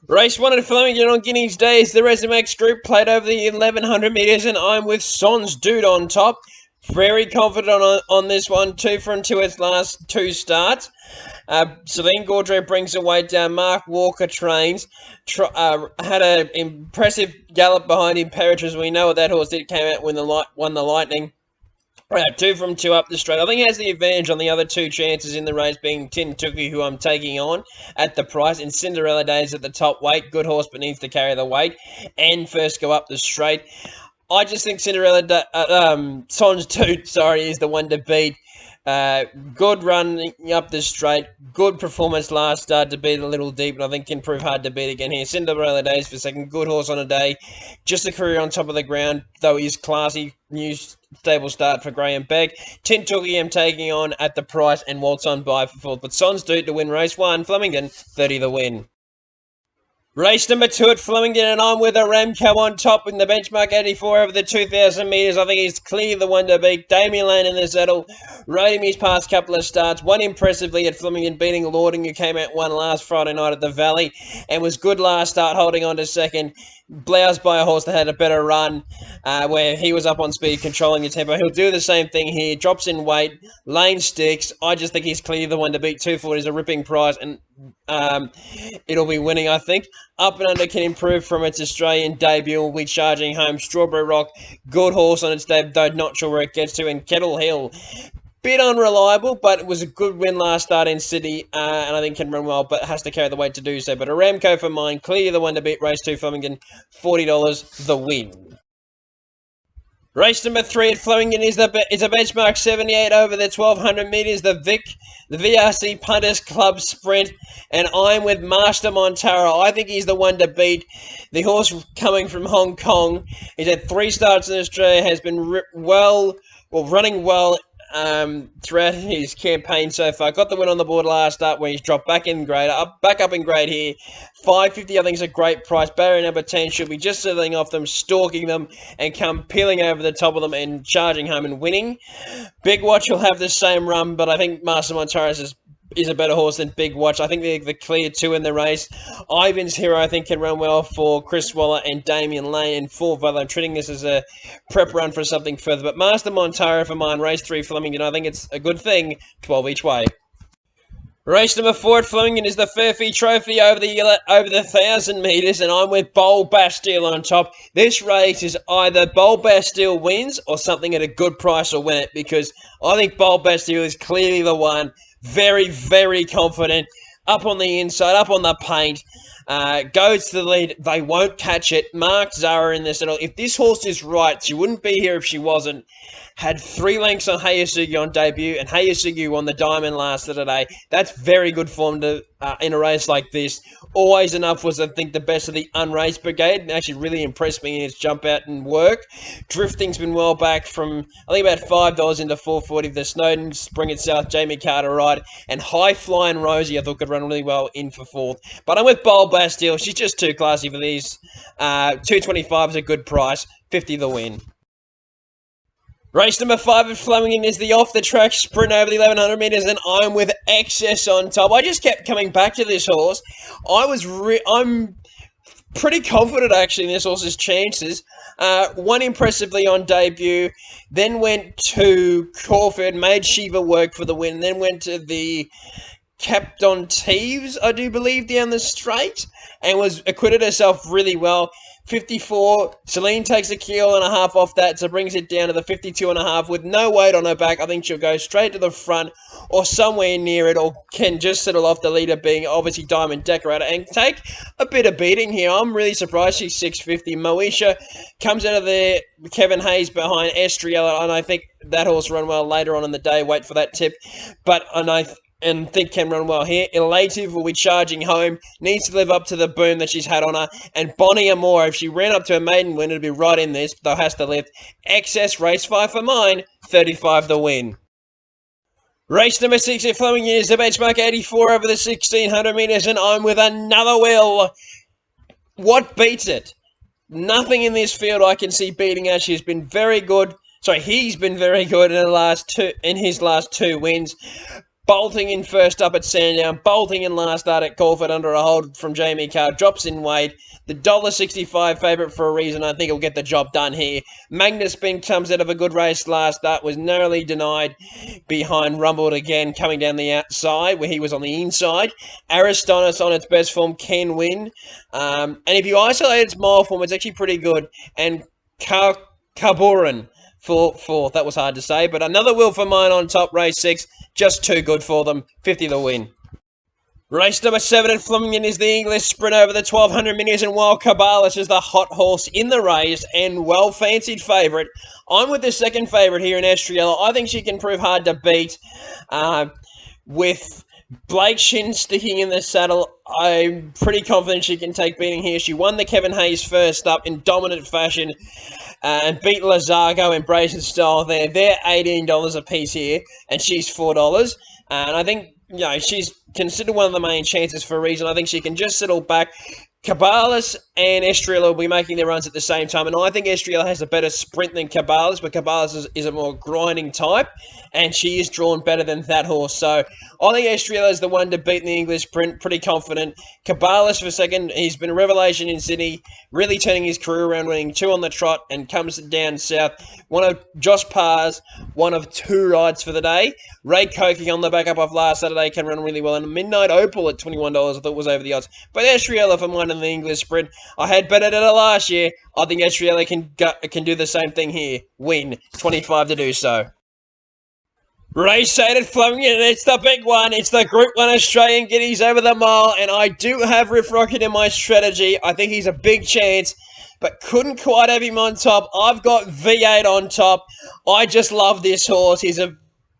Race 1 at Flemington on Guineas Day is the Resimax group, played over the 1100 metres, and I'm with Sans Dude on top. Very confident on this one. 2 from 2 its last 2 starts. Celine Gaudreau brings the weight down. Mark Walker trains. Had an impressive gallop behind Imperatrice. We know what that horse did. Came out when won the Lightning. 2 from 2 up the straight. I think he has the advantage on the other 2 chances in the race, being Tin Tookie, who I'm taking on at the price, and Cinderella Days at the top weight. Good horse, but needs to carry the weight. And First Go Up the straight. I just think Sans Toot, is the one to beat. Good run up the straight. Good performance last start to beat a little deep, and I think can prove hard to beat again here. Cinderella Days for second. Good horse on a day. Just a career on top of the ground, though he's classy. New stable start for Graham Beck. Tin Tookie I'm taking on at the price, and Waltz on by for fourth. But Sans Doot to win race 1. Flemington, 30 the win. Race number 2 at Flemington, and I'm with Aramco on top in the benchmark 84 over the 2,000 metres. I think he's clearly the one to beat. Damien Lane in the saddle. Rode him his past couple of starts. Won impressively at Flemington, beating Lording, who came out one last Friday night at the Valley, and was good last start, holding on to second. Bloused by a horse that had a better run, where he was up on speed, controlling the tempo. He'll do the same thing here. Drops in weight. Lane sticks. I just think he's clearly the one to beat. 240 is a ripping price, and it'll be winning, I think. Up and Under can improve from its Australian debut. Will be charging home. Strawberry Rock, good horse on its debut, though not sure where it gets to. And Kettle Hill, bit unreliable, but it was a good win last start in City, and I think can run well, but has to carry the weight to do so. But Aramco for mine, clearly the one to beat. Race 2 Flemington, $40 the win. Race number 3 at Flemington is a benchmark 78 over the 1,200 metres. The VRC Punters Club Sprint, and I'm with Master Montaro. I think he's the one to beat. The horse coming from Hong Kong. He's had 3 starts in Australia. Has been running well throughout his campaign so far. Got the win on the board last start when he's dropped back in grade, back up in grade here. $5.50 I think is a great price. Barrier number 10 should be just settling off them, stalking them, and come peeling over the top of them and charging home and winning. Big Watch will have the same run, but I think Master Montaro is a better horse than Big Watch. I think they're the clear 2 in the race. Ivan's Hero, I think, can run well for Chris Waller and Damien Lane in fourth. Although I'm treating this as a prep run for something further. But Master Montaro for mine, race 3 Flemington. I think it's a good thing. 12 each way. Race number 4 at Flemington is the Furphy Trophy over the 1,000 metres, and I'm with Bold Bastille on top. This race is either Bold Bastille wins or something at a good price will win it, because I think Bold Bastille is clearly the one. Very, very confident. Up on the inside, up on the paint. Goes to the lead. They won't catch it. Mark Zara in this at all. If this horse is right, she wouldn't be here if she wasn't. Had 3 lengths on Hayasugi on debut, and Hayasugi won the Diamond last Saturday. That's very good form to in a race like this. Always Enough was, I think, the best of the unraced brigade, and actually really impressed me in its jump out and work. Drifting's been well back from, I think, about $5 into $4.40. The Snowden, Bring It South, Jamie Carter ride, and High Flying Rosie I thought could run really well in for fourth. But I'm with Bold Bastille. She's just too classy for these. $2.25 is a good price. 50 the win. Race number 5 at Flemington is the off-the-track sprint over the 1,100 metres, and I'm with Excess on top. I just kept coming back to this horse. I'm pretty confident, actually, in this horse's chances. Won impressively on debut, then went to Caulfield, made Shiva work for the win, then went to the Captain Teves, I do believe, down the straight, and was acquitted herself really well. 54. Celine takes 1.5 kilos off that, so brings it down to the 52.5 with no weight on her back. I think she'll go straight to the front or somewhere near it, or can just settle off the leader, being obviously Diamond Decorator, and take a bit of beating here. I'm really surprised she's 650. Moesha comes out of there. Kevin Hayes behind Estriella, and I think that horse run well later on in the day. Wait for that tip. And think can run well here. Elative will be charging home. Needs to live up to the boom that she's had on her. And Bonnie Amore, if she ran up to a maiden win, it'd be right in this, though has to lift. Excess race 5 for mine. 35 the win. Race number 6 at Flemington is the benchmark 84 over the 1,600 metres, and I'm with Another Will. What beats it? Nothing in this field I can see beating her. She's been very good. He's been very good in his last 2 wins. bolting in first up at Sandown, bolting in last start at Caulfield under a hold from Jamie Carr, drops in weight. The $1.65 favourite for a reason. I think he'll get the job done here. Magnus Bing comes out of a good race last start, was narrowly denied behind Rumbled again, coming down the outside where he was on the inside. Aristonis on its best form can win. And if you isolate its mile form, it's actually pretty good. And Kaburan for fourth. That was hard to say, but another Will for Mine on top, race 6. Just too good for them. 50 the win. Race number 7 at Flemington is the English sprint over the 1200 metres, and while Cabalis is the hot horse in the race and well-fancied favourite, I'm with the second favourite here in Estriella. I think she can prove hard to beat. With Blake Shin sticking in the saddle, I'm pretty confident she can take beating here. She won the Kevin Hayes first up in dominant fashion and beat Lazargo in Brazen style there. They're $18 a piece here, and she's $4. And I think, she's considered one of the main chances for a reason. I think she can just settle back. Cabalis and Estriella will be making their runs at the same time, and I think Estriella has a better sprint than Cabalis, but Cabalis is a more grinding type, and she is drawn better than that horse. So I think Estriella is the one to beat in the English sprint, pretty confident. Cabalis for second, he's been a revelation in Sydney, really turning his career around, winning 2 on the trot and comes down south. One of Josh Parr's, one of 2 rides for the day. Ray Koki on the backup of last Saturday can run really well, and Midnight Opal at $21 I thought was over the odds. But Estriella for mine in the English sprint. I had better at it last year. I think Estriella can do the same thing here. Win. 25 to do so. Race 8 at Flemington, and it's the big one. It's the Group 1 Australian Guineas over the mile, and I do have Riff Rocket in my strategy. I think he's a big chance, but couldn't quite have him on top. I've got V8 on top. I just love this horse. He's a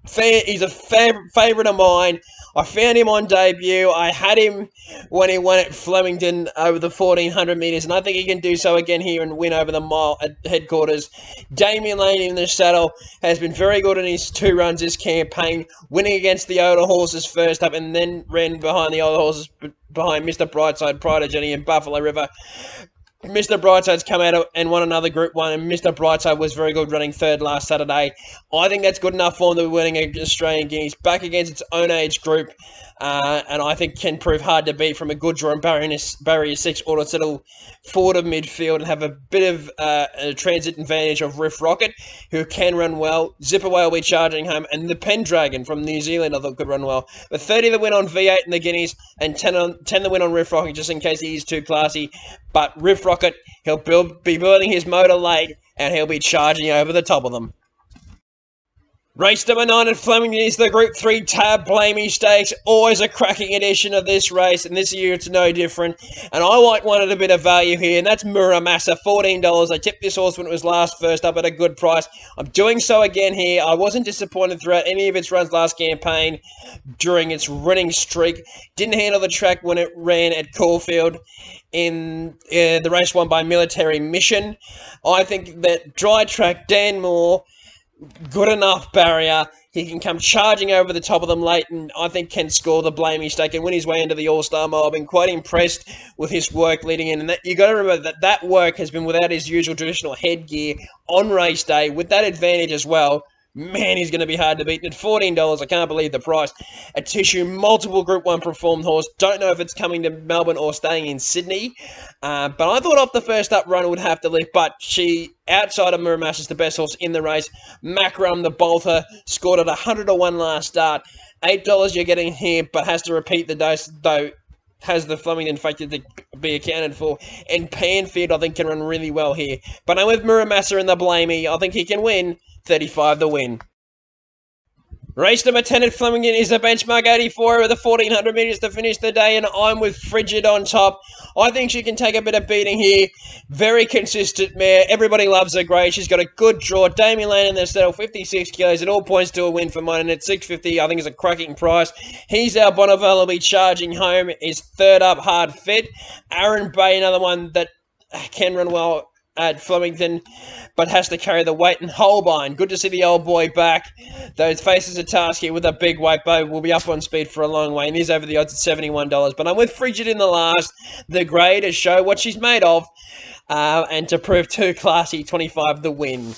favourite of mine. I found him on debut. I had him when he won at Flemington over the 1400 metres, and I think he can do so again here and win over the mile at headquarters. Damien Lane in the saddle has been very good in his 2 runs this campaign, winning against the older horses first up and then ran behind the older horses behind Mr. Brightside, Pride of Jenny and Buffalo River. Mr. Brightside's come out and won another Group 1, and Mr. Brightside was very good running third last Saturday. I think that's good enough for him to be winning an Australian Guineas back against its own age group, and I think can prove hard to beat from a good draw and barrier 6 or to settle forward of midfield and have a bit of a transit advantage of Riff Rocket, who can run well. Zipperway will be charging home, and the Pendragon from New Zealand I thought could run well. But 30 the win on V8 in the Guineas, and 10 the win on Riff Rocket, just in case he is too classy. But Riff Rocket, he'll be building his motor late, and he'll be charging over the top of them. Race number 9 at Flemington is the Group 3 Tab Blamey Stakes. Always a cracking edition of this race, and this year it's no different. And I like one at a bit of value here, and that's Muramasa, $14. I tipped this horse when it was first up at a good price. I'm doing so again here. I wasn't disappointed throughout any of its runs last campaign during its running streak. Didn't handle the track when it ran at Caulfield in the race won by Military Mission. I think that dry track Dan Moore, good enough barrier. He can come charging over the top of them late, and I think can score the Blamey Stake and win his way into the All-Star Mile. I've been quite impressed with his work leading in, and you got to remember that work has been without his usual traditional headgear on race day, with that advantage as well. Man, he's going to be hard to beat. At $14, I can't believe the price. A Tissue, multiple Group 1 performed horse. Don't know if it's coming to Melbourne or staying in Sydney. But I thought off the first up run it would have to lift. But she, outside of Muramasa, is the best horse in the race. Macram, the bolter, scored at 100 to 1 last start. $8 you're getting here, but has to repeat the dose, though has the Flemington factor to be accounted for. And Panfield, I think, can run really well here. But I'm with Muramasa in the Blamey. I think he can win. 35 the win. Race number 10 at Flemington is the benchmark 84 over the 1400 metres to finish the day, and I'm with Frigid on top. I think she can take a bit of beating here. Very consistent mare. Everybody loves her great. She's got a good draw. Damien Lane in the saddle, 56 kilos. It all points to a win for mine, and at $6.50 I think is a cracking price. He's our Bonneville will be charging home. Is third up, Hard Fit. Aaron Bay, another one that can run well at Flemington, but has to carry the weight. And Holbein, good to see the old boy back. Those faces a task here with a big weight, but will be up on speed for a long way, and he's over the odds at $71. But I'm with Frigid in the last, the grey to show what she's made of, and to prove too classy, 25 the win.